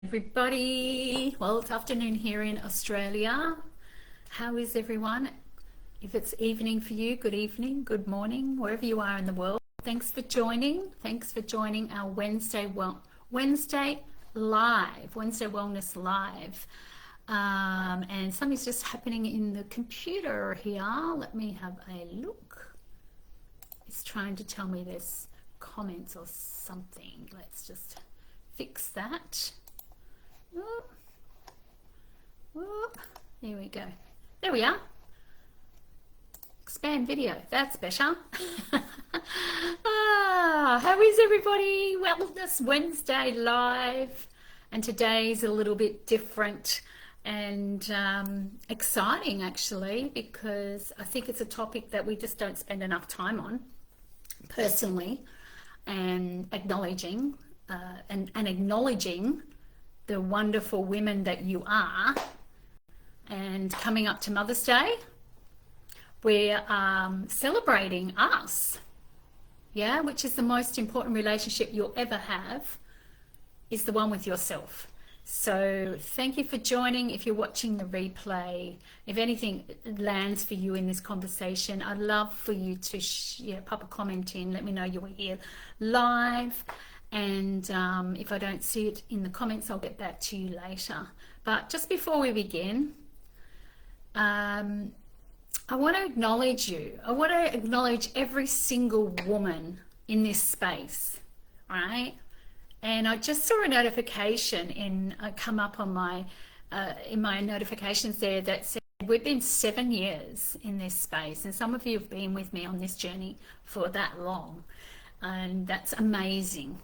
Everybody, well, it's afternoon here in Australia. How is everyone? If it's evening for you, good evening, good morning, wherever you are in the world. Thanks for joining. Thanks for joining our Wednesday Wellness Live. And something's just happening in the computer here. Let me have a look. It's trying to tell me there's comments or something. Let's just fix that. Whoop. Whoop. There we go. There we are. Expand video. That's better. How is everybody? Wellness Wednesday live. And today's a little bit different and exciting actually, because I think it's a topic that we just don't spend enough time on personally, and acknowledging and acknowledging the wonderful women that you are. And coming up to Mother's Day, we're celebrating us, which is the most important relationship you'll ever have, is the one with yourself. So thank you for joining. If you're watching the replay, if anything lands for you in this conversation, I'd love for you to pop a comment in, let me know you were here live. And if I don't see it in the comments, I'll get back to you later. But just before we begin, I want to acknowledge you. I want to acknowledge every single woman in this space, right? And I just saw a notification come up on my in my notifications there that said we've been 7 years in this space, and some of you have been with me on this journey for that long, and that's amazing.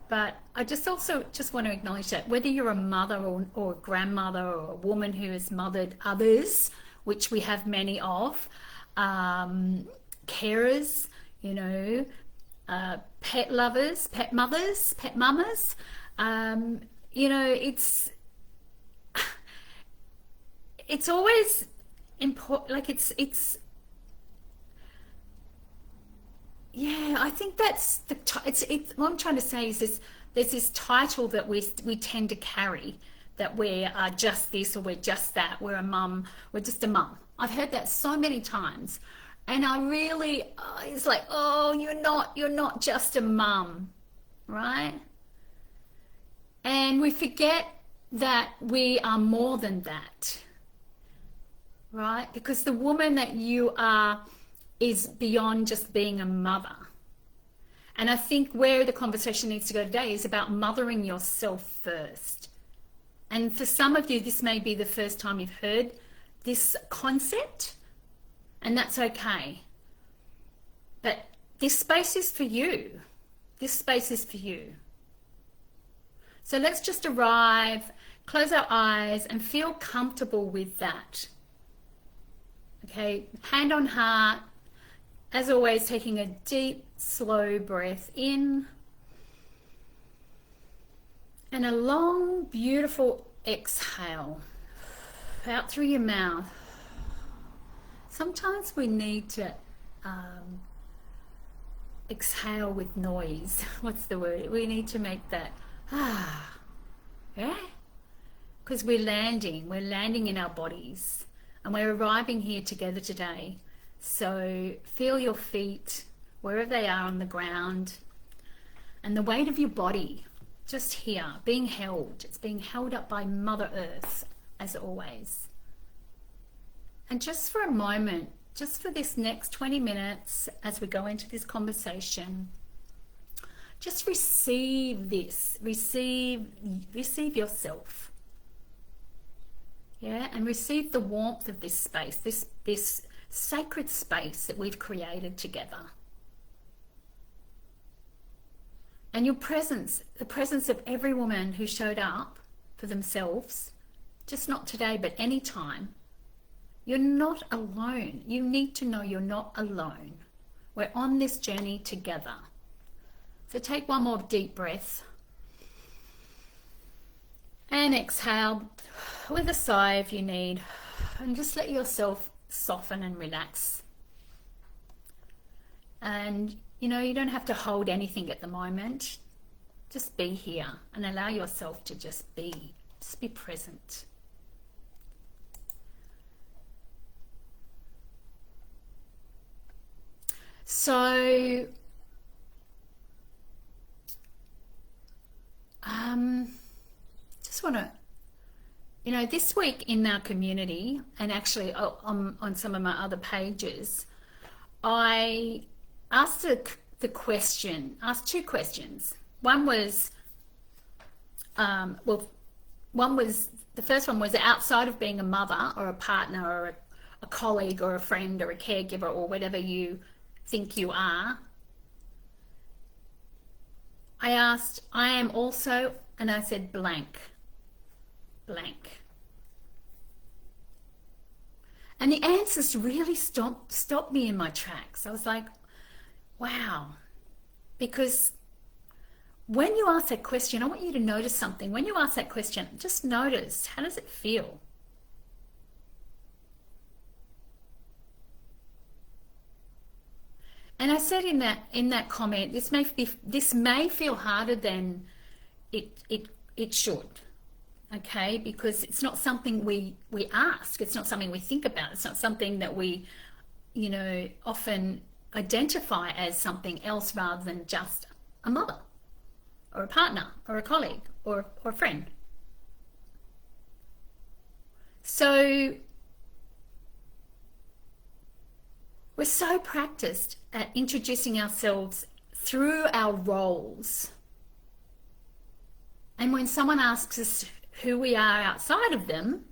But I just want to acknowledge that whether you're a mother or a grandmother or a woman who has mothered others, which we have many of, carers, pet lovers, pet mothers, pet mamas, it's always important. Like I think that's what I'm trying to say is there's this title that we tend to carry, that we are just this or we're just that, we're a mum, we're just a mum. I've heard that so many times, and I really it's like, oh, you're not just a mum, right? And we forget that we are more than that, right? Because the woman that you are is beyond just being a mother. And I think where the conversation needs to go today is about mothering yourself first. And for some of you, this may be the first time you've heard this concept, and that's okay. But this space is for you. This space is for you. So let's just arrive, close our eyes, and feel comfortable with that. Okay, hand on heart. As always, taking a deep, slow breath in, and a long, beautiful exhale out through your mouth. Sometimes we need to exhale with noise. What's the word? We need to make that because we're landing in our bodies, and we're arriving here together today. So feel your feet wherever they are on the ground, and the weight of your body just here, being held. It's being held up by Mother Earth, as always. And just for a moment, just for this next 20 minutes as we go into this conversation, just receive this, receive yourself. And receive the warmth of this space, this sacred space that we've created together. And your presence, the presence of every woman who showed up for themselves, just not today, but any time. You're not alone. You need to know you're not alone. We're on this journey together. So take one more deep breath. And exhale with a sigh if you need. And just let yourself soften and relax. And you don't have to hold anything at the moment. Just be here and allow yourself to just be present. So, just want to, this week in our community, and actually on some of my other pages, I asked asked two questions. One was, the first one was, outside of being a mother or a partner or a colleague or a friend or a caregiver or whatever you think you are, I asked, I am also, and I said blank. And the answers really stopped me in my tracks. I was like, wow. Because when you ask that question, I want you to notice something. When you ask that question, just notice, how does it feel? And I said in that comment, this may feel harder than it should. Okay, because it's not something we ask, it's not something we think about, it's not something that we, often identify as something else rather than just a mother or a partner or a colleague or a friend. So we're so practiced at introducing ourselves through our roles. And when someone asks us who we are outside of them,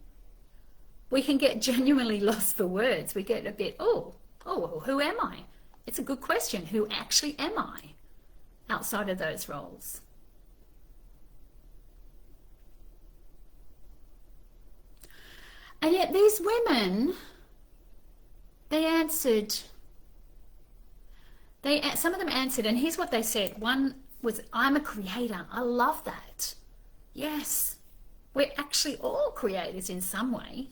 we can get genuinely lost for words. We get a bit, oh, who am I? It's a good question. Who actually am I outside of those roles? And yet these women, some of them answered, and here's what they said. One was, I'm a creator. I love that. Yes, we're actually all creators in some way.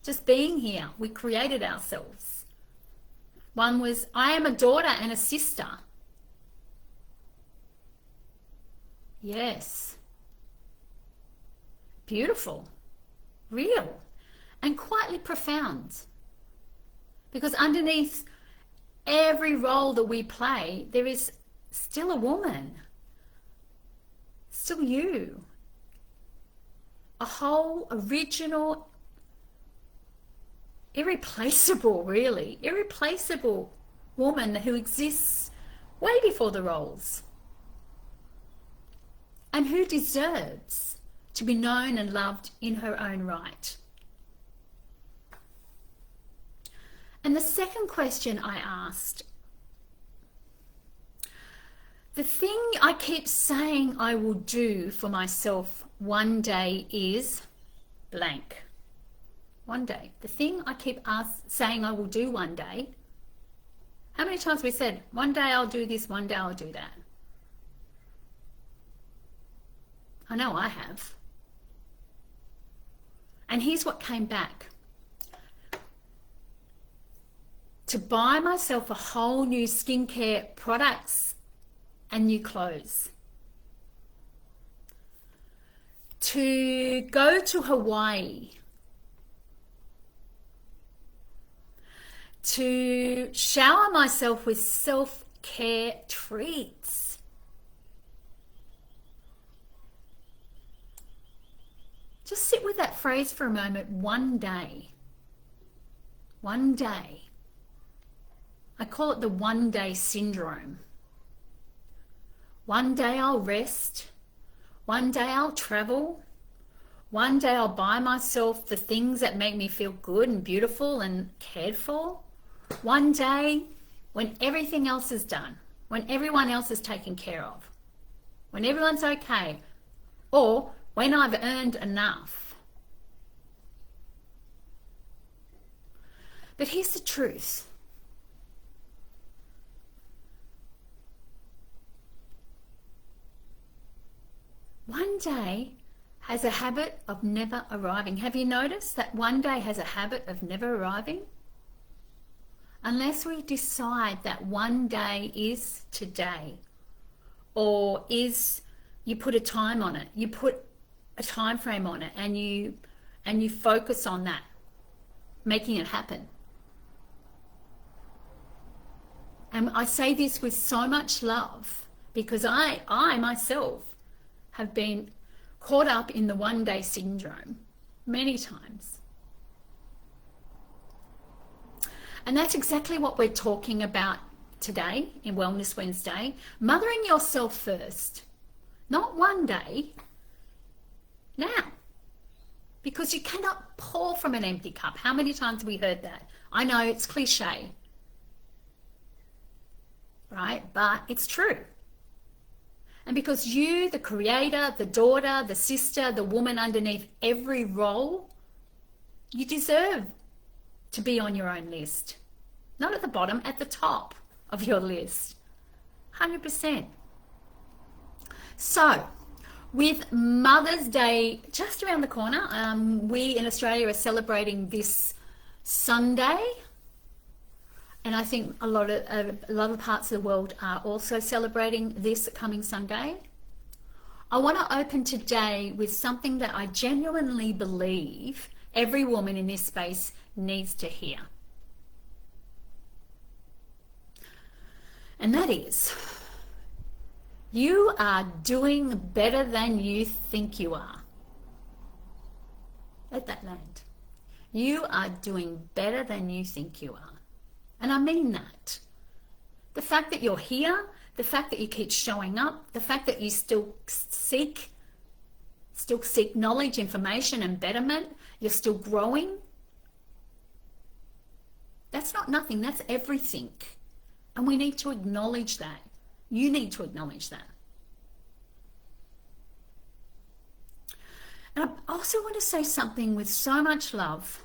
Just being here, we created ourselves. One was, I am a daughter and a sister. Yes. Beautiful, real, and quietly profound. Because underneath every role that we play, there is still a woman. Still you. A whole, original, irreplaceable woman who exists way before the roles. And who deserves to be known and loved in her own right. And the second question I asked, the thing I keep saying I will do for myself one day is blank. One day. The thing I keep saying I will do one day. How many times we said, one day I'll do this, one day I'll do that? I know I have. And here's what came back. To buy myself a whole new skincare products and new clothes. To go to Hawaii. To shower myself with self-care treats. Just sit with that phrase for a moment. One day. One day. I call it the one-day syndrome. One day I'll rest. One day I'll travel. One day I'll buy myself the things that make me feel good and beautiful and cared for. One day when everything else is done, when everyone else is taken care of, when everyone's okay, or when I've earned enough. But here's the truth. One day has a habit of never arriving. Have you noticed that one day has a habit of never arriving? Unless we decide that one day is today, or is you put a time on it, you put a time frame on it, and you focus on that, making it happen. And I say this with so much love because I myself have been caught up in the one-day syndrome many times. And that's exactly what we're talking about today in Wellness Wednesday. Mothering yourself first. Not one day. Now. Because you cannot pour from an empty cup. How many times have we heard that? I know it's cliche. Right? But it's true. And because you, the creator, the daughter, the sister, the woman underneath every role, you deserve to be on your own list. Not at the bottom, at the top of your list. 100%. So, with Mother's Day just around the corner, we in Australia are celebrating this Sunday. And I think a lot of parts of the world are also celebrating this coming Sunday. I want to open today with something that I genuinely believe every woman in this space needs to hear. And that is, you are doing better than you think you are. Let that land. You are doing better than you think you are. And I mean that. The fact that you're here, the fact that you keep showing up, the fact that you still seek knowledge, information, and betterment, you're still growing. That's not nothing, that's everything. And we need to acknowledge that. You need to acknowledge that. And I also want to say something with so much love.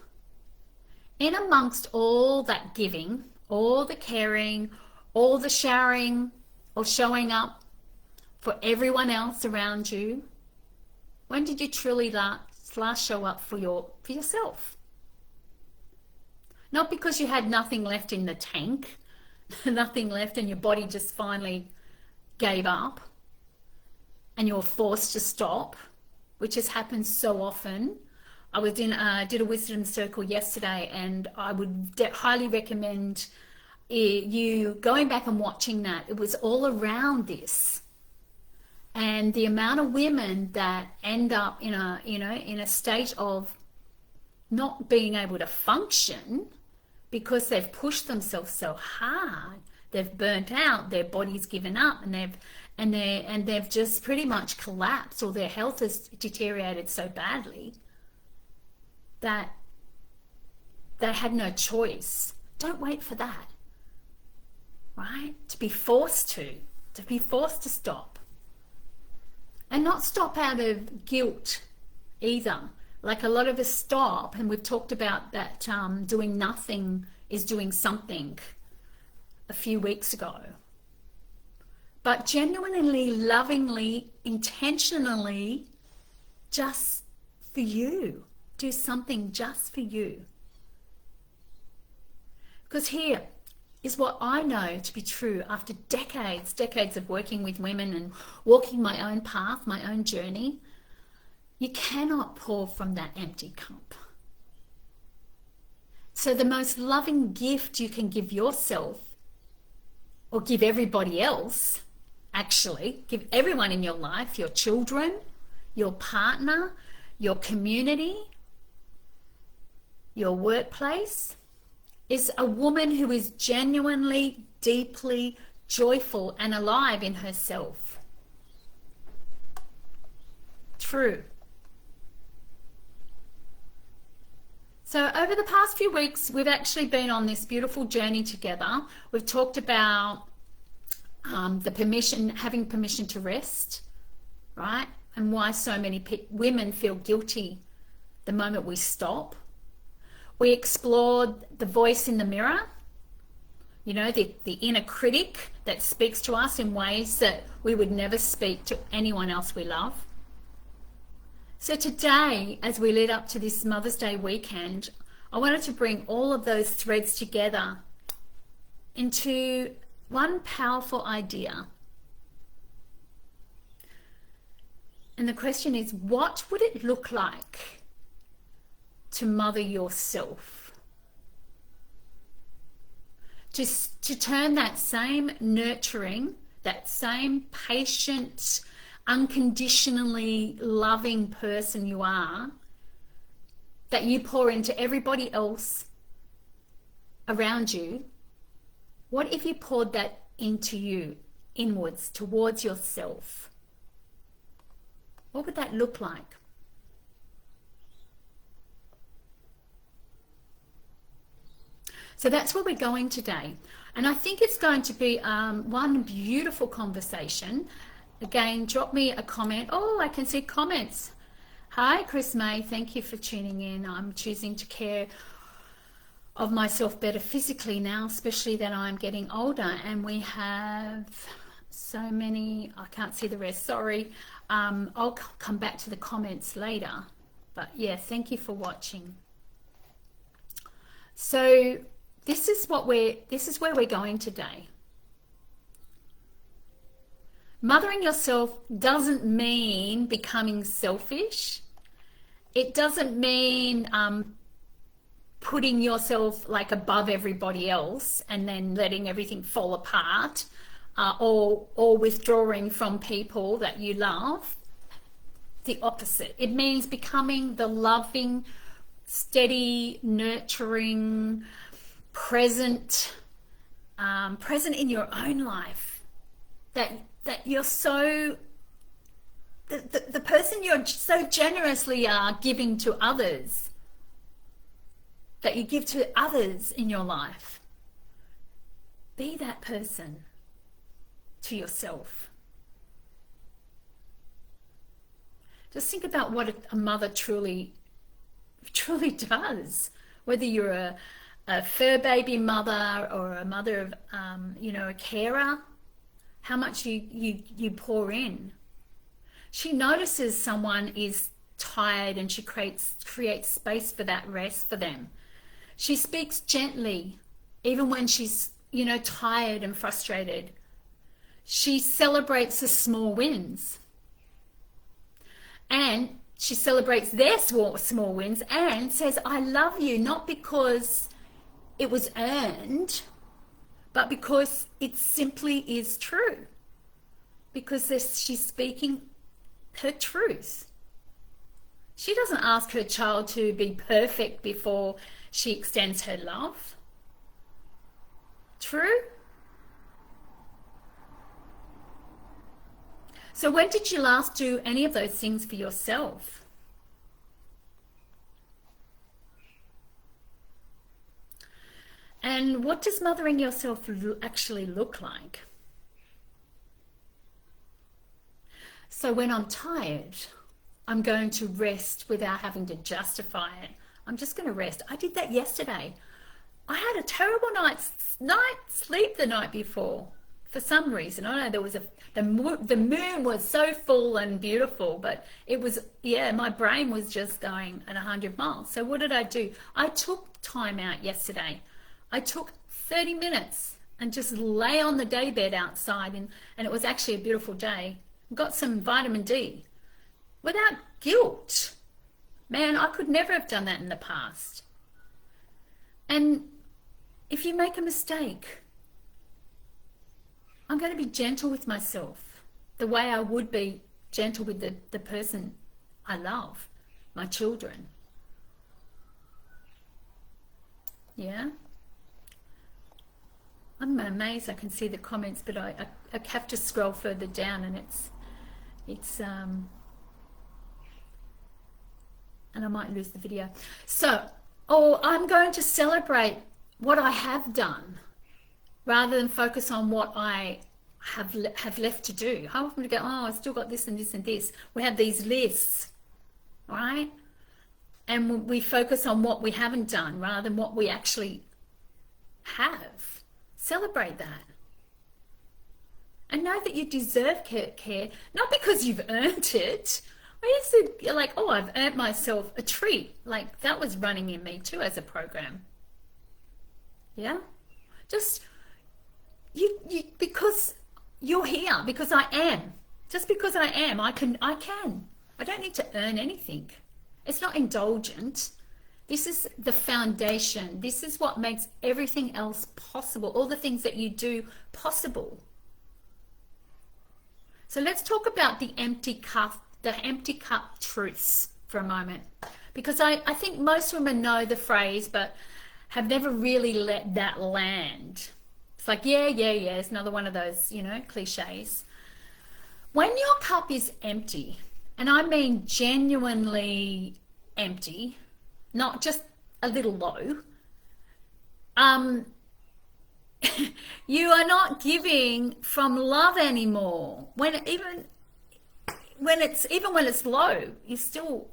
In amongst all that giving, all the caring, all the showering or showing up for everyone else around you, when did you truly last show up for yourself? Not because you had nothing left in the tank, nothing left and your body just finally gave up and you were forced to stop, which has happened so often. I was did a wisdom circle yesterday, and I would highly recommend you going back and watching that. It was all around this, and the amount of women that end up in a state of not being able to function because they've pushed themselves so hard, they've burnt out, their body's given up, and they've just pretty much collapsed, or their health has deteriorated so badly that they had no choice. Don't wait for that, right? To be forced to stop. And not stop out of guilt either. Like a lot of us stop, and we've talked about that doing nothing is doing something a few weeks ago. But genuinely, lovingly, intentionally, just for you. Do something just for you. Because here is what I know to be true after decades of working with women and walking my own path, my own journey. You cannot pour from that empty cup. So the most loving gift you can give yourself, or give everybody else, actually, give everyone in your life, your children, your partner, your community, your workplace, is a woman who is genuinely, deeply joyful and alive in herself. True. So over the past few weeks, we've actually been on this beautiful journey together. We've talked about having permission to rest, right? And why so many women feel guilty the moment we stop. We explored the voice in the mirror, the inner critic that speaks to us in ways that we would never speak to anyone else we love. So today, as we lead up to this Mother's Day weekend, I wanted to bring all of those threads together into one powerful idea. And the question is, what would it look like to mother yourself? Just to turn that same nurturing, that same patient, unconditionally loving person you are, that you pour into everybody else around you, what if you poured that into you, inwards, towards yourself? What would that look like? So that's where we're going today. And I think it's going to be one beautiful conversation. Again, drop me a comment. Oh, I can see comments. Hi, Chris May. Thank you for tuning in. I'm choosing to care of myself better physically now, especially that I'm getting older. And we have so many, I can't see the rest, sorry. I'll come back to the comments later. But yeah, thank you for watching. So this is where we're going today. Mothering yourself doesn't mean becoming selfish. It doesn't mean putting yourself like above everybody else and then letting everything fall apart, or withdrawing from people that you love. The opposite. It means becoming the loving, steady, nurturing, present in your own life. That you're so, the person you're so generously giving to others, that you give to others in your life. Be that person to yourself. Just think about what a mother truly does. Whether you're a fur baby mother or a mother of, a carer, how much you pour in. She notices someone is tired and she creates space for that rest for them. She speaks gently, even when she's, tired and frustrated. She celebrates the small wins. And she celebrates their small wins and says, I love you, not because it was earned, but because it simply is true. Because she's speaking her truth. She doesn't ask her child to be perfect before she extends her love. True? So when did you last do any of those things for yourself? And what does mothering yourself actually look like? So when I'm tired, I'm going to rest without having to justify it. I'm just going to rest. I did that yesterday. I had a terrible night's sleep the night before. For some reason, I don't know, there was the moon was so full and beautiful, but it was, my brain was just going at 100 miles. So what did I do? I took time out yesterday. I took 30 minutes and just lay on the daybed outside, and it was actually a beautiful day. Got some vitamin D without guilt. Man, I could never have done that in the past. And if you make a mistake, I'm going to be gentle with myself, the way I would be gentle with the person I love, my children. Yeah? I'm amazed I can see the comments, but I have to scroll further down, and and I might lose the video. So, I'm going to celebrate what I have done rather than focus on what I have left to do. How often we go, I still got this and this and this. We have these lists, right? And we focus on what we haven't done rather than what we actually have. Celebrate that. And know that you deserve care, not because you've earned it. You're like, I've earned myself a treat. Like, that was running in me too as a program. Yeah? Just, because you're here, because I am. Just because I am, I can. I don't need to earn anything. It's not indulgent. This is the foundation. This is what makes everything else possible, all the things that you do possible. So let's talk about the empty cup truths for a moment. Because I think most women know the phrase, but have never really let that land. It's like, yeah, it's another one of those, cliches. When your cup is empty, and I mean genuinely empty, not just a little low, you are not giving from love anymore. Even when it's low, you're still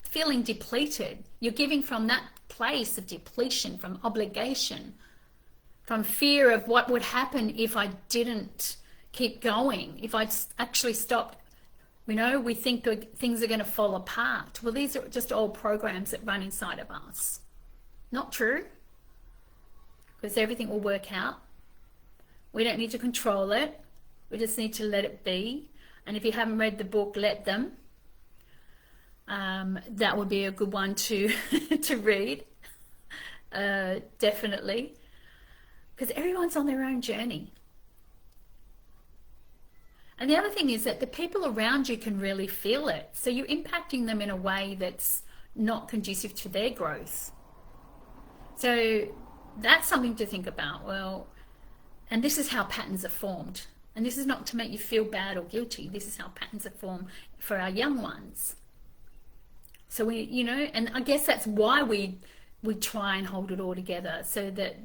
feeling depleted. You're giving from that place of depletion, from obligation, from fear of what would happen if I didn't keep going, if I actually stopped. We think things are going to fall apart. Well, these are just old programs that run inside of us. Not true, because everything will work out. We don't need to control it. We just need to let it be. And if you haven't read the book, Let Them, that would be a good one to to read, definitely, because everyone's on their own journey. And the other thing is that the people around you can really feel it, so you're impacting them in a way that's not conducive to their growth. So that's something to think about. Well, and this is how patterns are formed, and this is not to make you feel bad or guilty. This is how patterns are formed for our young ones. So and I guess that's why we try and hold it all together, so that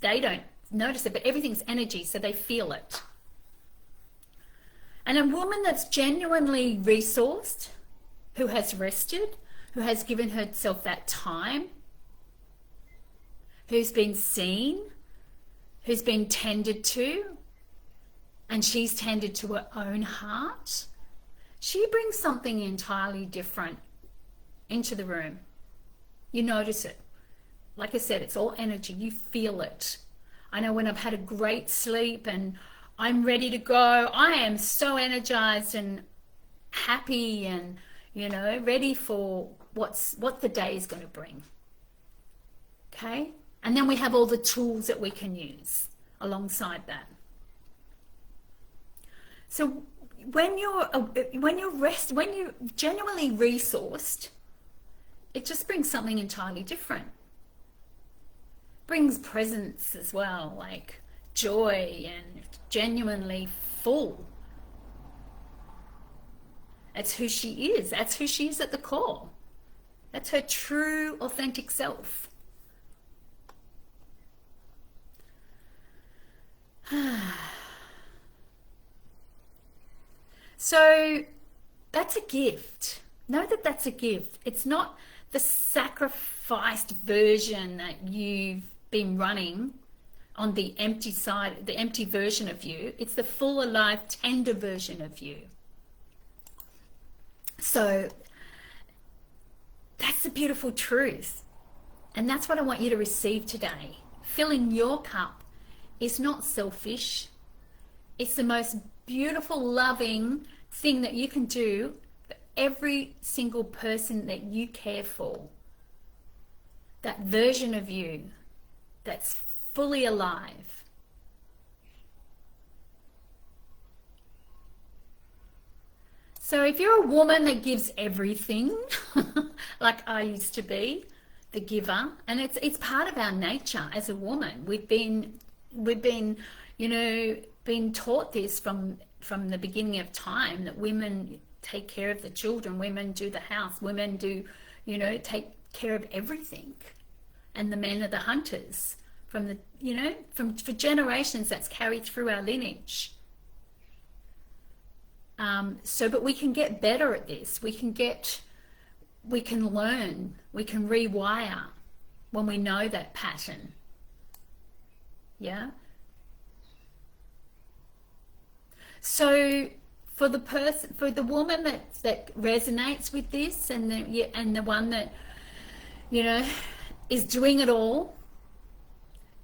they don't notice it, but everything's energy, so they feel it. And a woman that's genuinely resourced, who has rested, who has given herself that time, who's been seen, who's been tended to, and she's tended to her own heart, she brings something entirely different into the room. You notice it. Like I said, it's all energy. You feel it. I know when I've had a great sleep and I'm ready to go, I am so energized and happy and, ready for what the day is going to bring. Okay? And then we have all the tools that we can use alongside that. So when you're genuinely resourced, it just brings something entirely different. Brings presence as well, like joy, and genuinely full. That's who she is. That's who she is at the core. That's her true, authentic self. So that's a gift. Know that that's a gift. It's not the sacrificed version that you've been running on the empty side, the empty version of you. It's the full, alive, tender version of you. So that's the beautiful truth. And that's what I want you to receive today. Filling your cup is not selfish. It's the most beautiful, loving thing that you can do for every single person that you care for. That version of you that's fully alive. So if you're a woman that gives everything, like I used to be, the giver, and it's part of our nature as a woman. We've been been taught this from the beginning of time, that women take care of the children, women do the house, women do, take care of everything, and the men are the hunters. For generations, that's carried through our lineage. But we can get better at this. We can learn, we can rewire when we know that pattern. Yeah. So for the woman that resonates with this, and the one that is doing it all,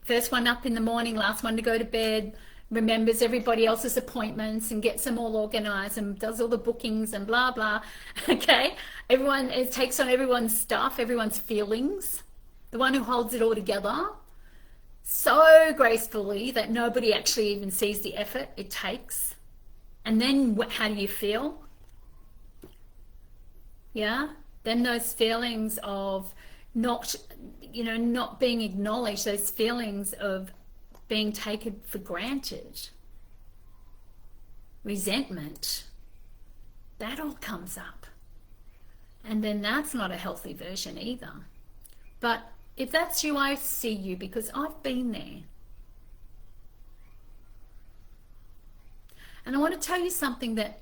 first one up in the morning, last one to go to bed, remembers everybody else's appointments and gets them all organized and does all the bookings and blah blah. Okay, everyone, it takes on everyone's stuff, everyone's feelings, the one who holds it all together so gracefully that nobody actually even sees the effort it takes. And then how do you feel? Yeah, then those feelings of not, not being acknowledged, those feelings of being taken for granted, resentment, that all comes up. And then that's not a healthy version either. But if that's you, I see you, because I've been there. And I want to tell you something that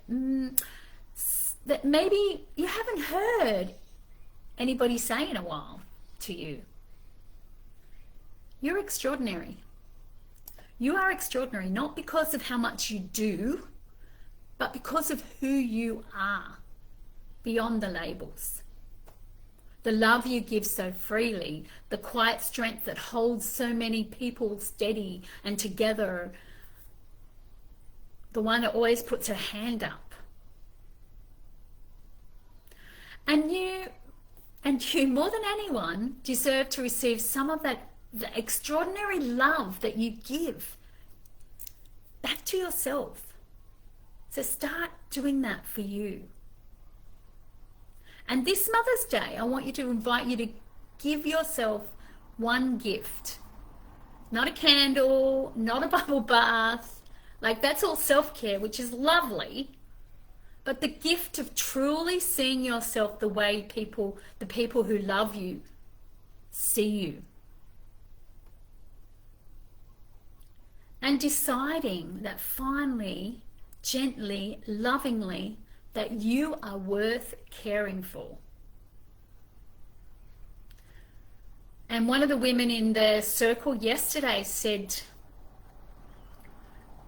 that maybe you haven't heard anybody say in a while to you. You're extraordinary. You are extraordinary, not because of how much you do, but because of who you are, beyond the labels. The love you give so freely, the quiet strength that holds so many people steady and together, the one that always puts her hand up. And you more than anyone deserve to receive some of that, the extraordinary love that you give back to yourself. So start doing that for you. And this Mother's Day, I want you to invite you to give yourself one gift. Not a candle, not a bubble bath. Like, that's all self-care, which is lovely. But the gift of truly seeing yourself the way the people who love you see you. And deciding that finally, gently, lovingly, that you are worth caring for. And one of the women in the circle yesterday said,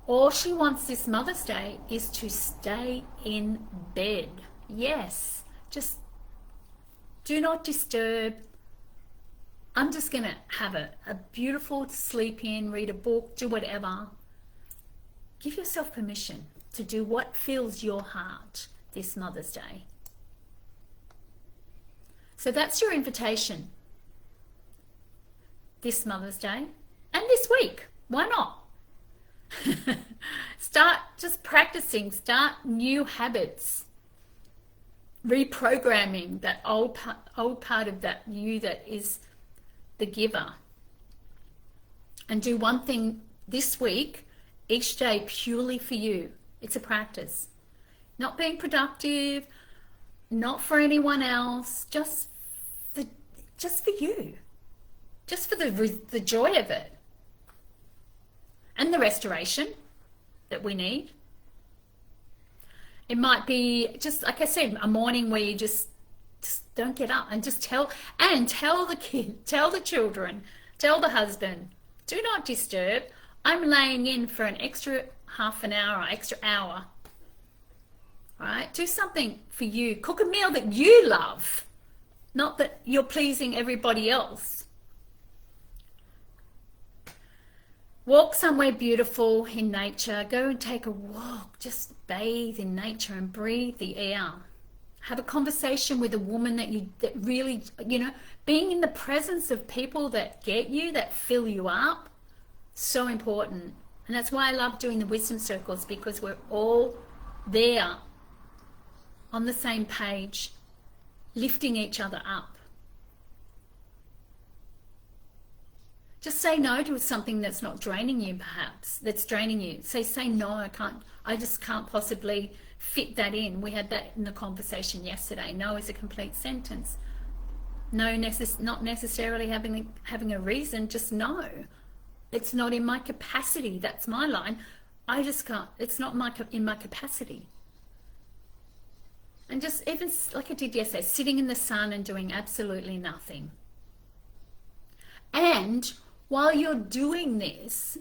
all she wants this Mother's Day is to stay in bed. Yes, just do not disturb. I'm just going to have a beautiful sleep in, read a book, do whatever. Give yourself permission to do what fills your heart this Mother's Day. So that's your invitation this Mother's Day and this week. Why not? Start just practicing, start new habits, reprogramming that old part of that you that is the giver. And do one thing this week, each day, purely for you. It's a practice. Not being productive, not for anyone else, just for you. Just for the joy of it. And the restoration that we need. It might be just, like I said, a morning where you just don't get up and just tell the kid, tell the children, tell the husband, do not disturb. I'm laying in for an extra half an hour or extra hour. All right? Do something for you. Cook a meal that you love, not that you're pleasing everybody else. Walk somewhere beautiful in nature. Go and take a walk. Just bathe in nature and breathe the air. Have a conversation with a woman that really, being in the presence of people that get you, that fill you up, so important. And that's why I love doing the wisdom circles, because we're all there on the same page, lifting each other up. Just say no to something that's not draining you, perhaps, that's draining you. Say no, I just can't possibly fit that in. We had that in the conversation yesterday. No is a complete sentence. No, not necessarily having a reason, just no. It's not in my capacity. That's my line. I just can't. It's not in my capacity. And just even like I did yesterday, sitting in the sun and doing absolutely nothing. And while you're doing this,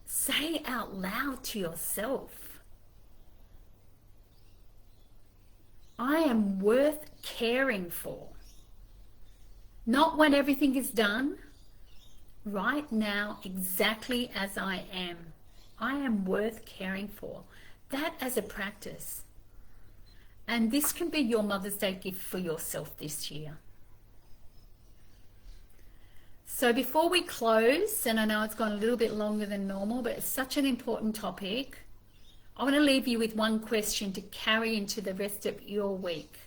say out loud to yourself, I am worth caring for. Not when everything is done, right now exactly as I am. I am worth caring for. That as a practice. And this can be your Mother's Day gift for yourself this year. So before we close, and I know it's gone a little bit longer than normal, but it's such an important topic, I want to leave you with one question to carry into the rest of your week.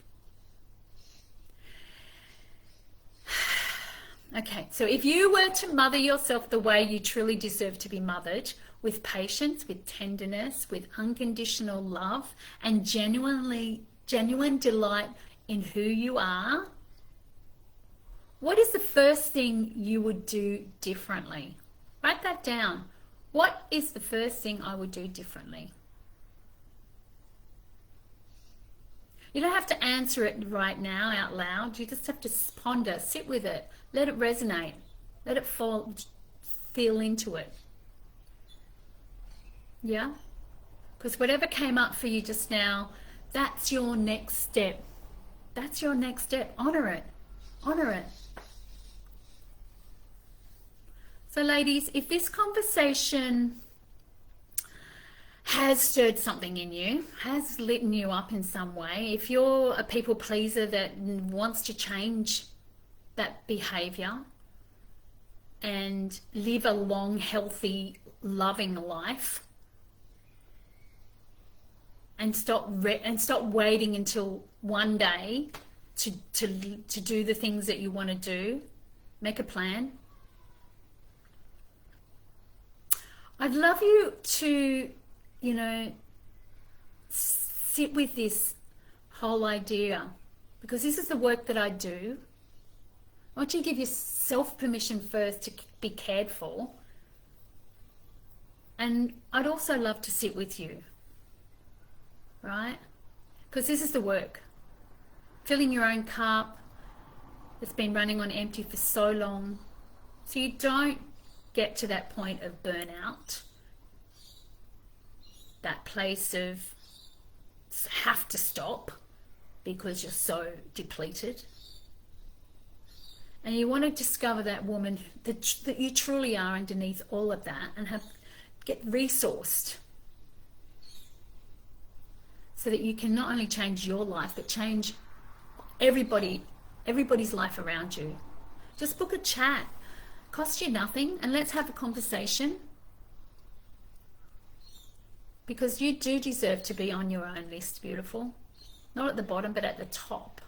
Okay, so if you were to mother yourself the way you truly deserve to be mothered, with patience, with tenderness, with unconditional love, and genuine delight in who you are, what is the first thing you would do differently? Write that down. What is the first thing I would do differently? You don't have to answer it right now out loud. You just have to ponder, sit with it, let it resonate, let it feel into it. Yeah? Because whatever came up for you just now, that's your next step. That's your next step. Honor it. Honor it. So ladies, if this conversation has stirred something in you, has lit you up in some way, if you're a people pleaser that wants to change that behavior and live a long, healthy, loving life, and stop waiting until one day to do the things that you want to do, make a plan. I'd love you to, sit with this whole idea, because this is the work that I do. I want you to give yourself permission first to be cared for. And I'd also love to sit with you, right? Because this is the work. Filling your own cup that's been running on empty for so long, so you don't get to that point of burnout, that place of have to stop because you're so depleted. And you want to discover that woman that you truly are underneath all of that, and get resourced so that you can not only change your life but change everybody's life around you. Just book a chat. Costs you nothing, and let's have a conversation, because you do deserve to be on your own list, beautiful. Not at the bottom, but at the top.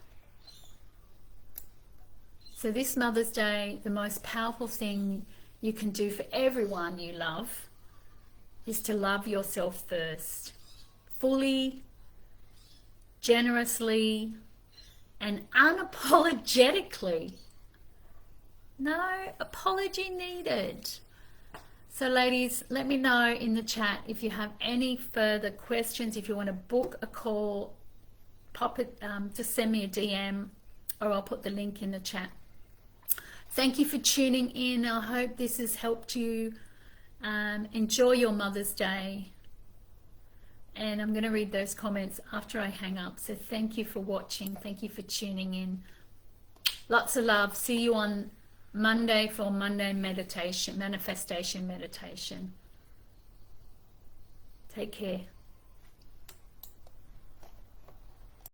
So this Mother's Day, the most powerful thing you can do for everyone you love is to love yourself first, fully, generously, and unapologetically. No apology needed. So ladies, let me know in the chat if you have any further questions. If you want to book a call, pop it, just send me a DM, or I'll put the link in the chat. Thank you for tuning in. I hope this has helped you. Enjoy your Mother's Day. And I'm going to read those comments after I hang up. So thank you for watching. Thank you for tuning in. Lots of love. See you on Monday for Monday meditation, manifestation meditation. Take care.